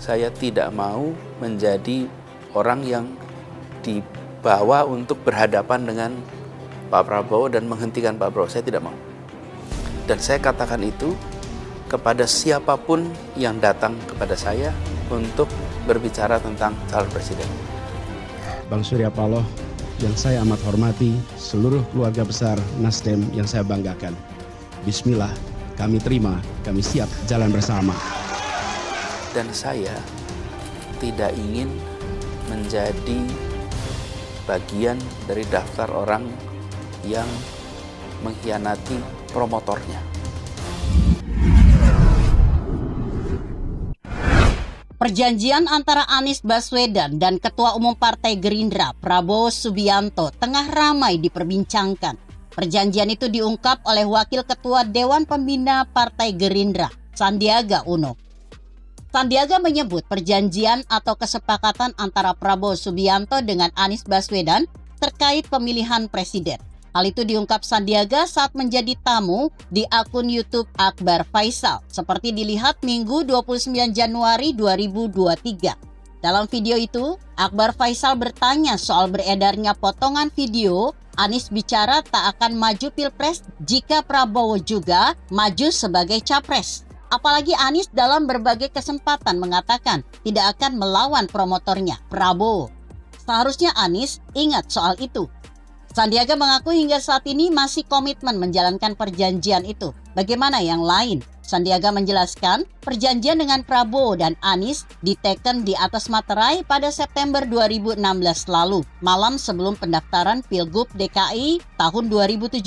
saya tidak mau menjadi orang yang dibawa untuk berhadapan dengan Pak Prabowo dan menghentikan Pak Prabowo. Saya tidak mau. Dan saya katakan itu kepada siapapun yang datang kepada saya untuk berbicara tentang calon presiden. Bang Surya Paloh yang saya amat hormati, seluruh keluarga besar Nasdem yang saya banggakan. Bismillah, kami terima, kami siap jalan bersama. Dan saya tidak ingin menjadi bagian dari daftar orang yang mengkhianati promotornya. Perjanjian antara Anies Baswedan dan Ketua Umum Partai Gerindra Prabowo Subianto tengah ramai diperbincangkan. Perjanjian itu diungkap oleh Wakil Ketua Dewan Pembina Partai Gerindra, Sandiaga Uno. Sandiaga menyebut perjanjian atau kesepakatan antara Prabowo Subianto dengan Anies Baswedan terkait pemilihan presiden. Hal itu diungkap Sandiaga saat menjadi tamu di akun YouTube Akbar Faisal, seperti dilihat Minggu 29 Januari 2023. Dalam video itu, Akbar Faisal bertanya soal beredarnya potongan video Anies bicara tak akan maju Pilpres jika Prabowo juga maju sebagai capres. Apalagi Anies dalam berbagai kesempatan mengatakan tidak akan melawan promotornya, Prabowo. Seharusnya Anies ingat soal itu. Sandiaga mengaku hingga saat ini masih komitmen menjalankan perjanjian itu. Bagaimana yang lain? Sandiaga menjelaskan perjanjian dengan Prabowo dan Anies diteken di atas materai pada September 2016 lalu, malam sebelum pendaftaran Pilgub DKI tahun 2017.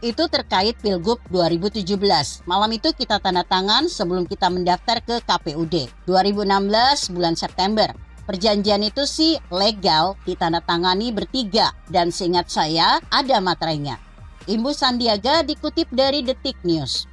Itu terkait Pilgub 2017. Malam itu kita tanda tangan sebelum kita mendaftar ke KPUD 2016 bulan September. Perjanjian itu sih legal ditandatangani bertiga dan seingat saya ada materainya. Imbu Sandiaga dikutip dari Detik News.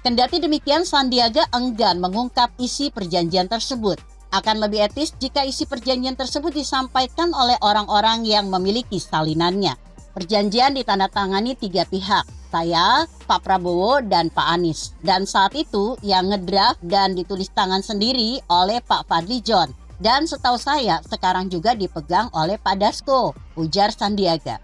Kendati demikian, Sandiaga enggan mengungkap isi perjanjian tersebut. Akan lebih etis jika isi perjanjian tersebut disampaikan oleh orang-orang yang memiliki salinannya. Perjanjian ditandatangani tiga pihak, saya, Pak Prabowo, dan Pak Anies. Dan saat itu yang ngedraft dan ditulis tangan sendiri oleh Pak Fadlizon. Dan setahu saya sekarang juga dipegang oleh Pak Dasko, ujar Sandiaga.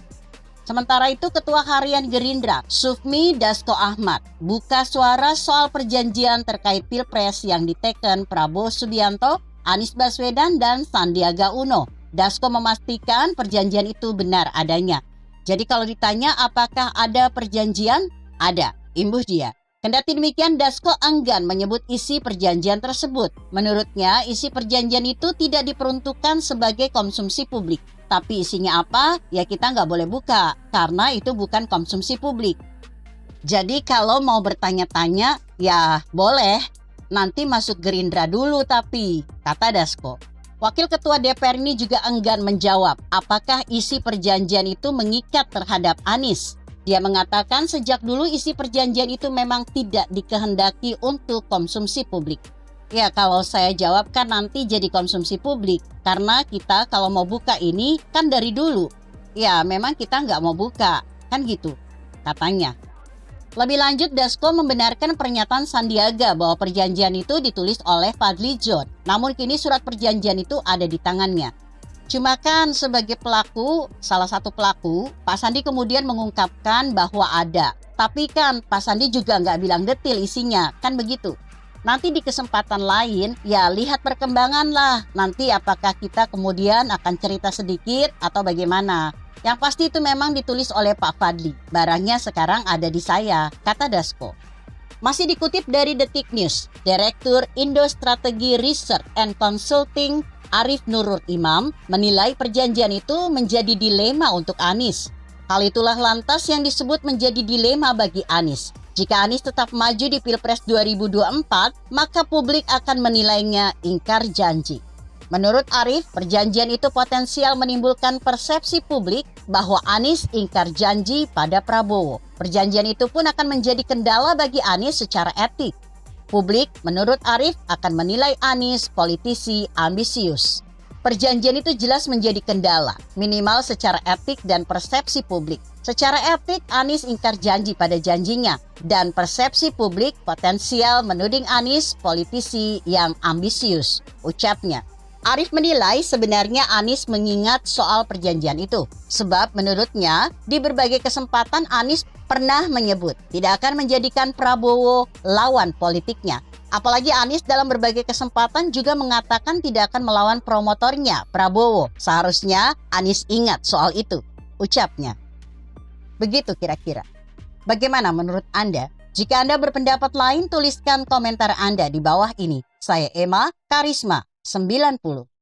Sementara itu Ketua Harian Gerindra, Sufmi Dasko Ahmad, buka suara soal perjanjian terkait Pilpres yang diteken Prabowo Subianto, Anies Baswedan, dan Sandiaga Uno. Dasko memastikan perjanjian itu benar adanya. Jadi kalau ditanya apakah ada perjanjian? Ada, imbuh dia. Kendati demikian, Dasko enggan menyebut isi perjanjian tersebut. Menurutnya, isi perjanjian itu tidak diperuntukkan sebagai konsumsi publik. Tapi isinya apa? Ya kita nggak boleh buka, karena itu bukan konsumsi publik. Jadi kalau mau bertanya-tanya, ya boleh. Nanti masuk Gerindra dulu tapi, kata Dasko. Wakil Ketua DPR ini juga enggan menjawab apakah isi perjanjian itu mengikat terhadap Anies. Dia mengatakan sejak dulu isi perjanjian itu memang tidak dikehendaki untuk konsumsi publik. Ya kalau saya jawab kan nanti jadi konsumsi publik. Karena kita kalau mau buka ini kan dari dulu. Ya memang kita nggak mau buka, kan gitu katanya. Lebih lanjut, Dasko membenarkan pernyataan Sandiaga bahwa perjanjian itu ditulis oleh Fadlizon. Namun kini surat perjanjian itu ada di tangannya. Cuma kan sebagai pelaku, salah satu pelaku, Pak Sandi kemudian mengungkapkan bahwa ada. Tapi kan Pak Sandi juga nggak bilang detail isinya, kan begitu. Nanti di kesempatan lain, ya lihat perkembangan lah. Nanti apakah kita kemudian akan cerita sedikit atau bagaimana. Yang pasti itu memang ditulis oleh Pak Fadli. Barangnya sekarang ada di saya, kata Dasko. Masih dikutip dari Detik News, Direktur Indo Strategi Research and Consulting Arif Nurul Imam menilai perjanjian itu menjadi dilema untuk Anies. Hal itulah lantas yang disebut menjadi dilema bagi Anies. Jika Anies tetap maju di Pilpres 2024, maka publik akan menilainya ingkar janji. Menurut Arif, perjanjian itu potensial menimbulkan persepsi publik bahwa Anies ingkar janji pada Prabowo. Perjanjian itu pun akan menjadi kendala bagi Anies secara etik. Publik, menurut Arif, akan menilai Anies politisi ambisius. Perjanjian itu jelas menjadi kendala, minimal secara etik dan persepsi publik. Secara etik, Anies ingkar janji pada janjinya, dan persepsi publik potensial menuding Anies politisi yang ambisius, ucapnya. Arief menilai sebenarnya Anies mengingat soal perjanjian itu, sebab menurutnya di berbagai kesempatan Anies pernah menyebut tidak akan menjadikan Prabowo lawan politiknya. Apalagi Anies dalam berbagai kesempatan juga mengatakan tidak akan melawan promotornya, Prabowo. Seharusnya Anies ingat soal itu, ucapnya. Begitu kira-kira. Bagaimana menurut Anda? Jika Anda berpendapat lain, tuliskan komentar Anda di bawah ini. Saya Emma, Karisma 90.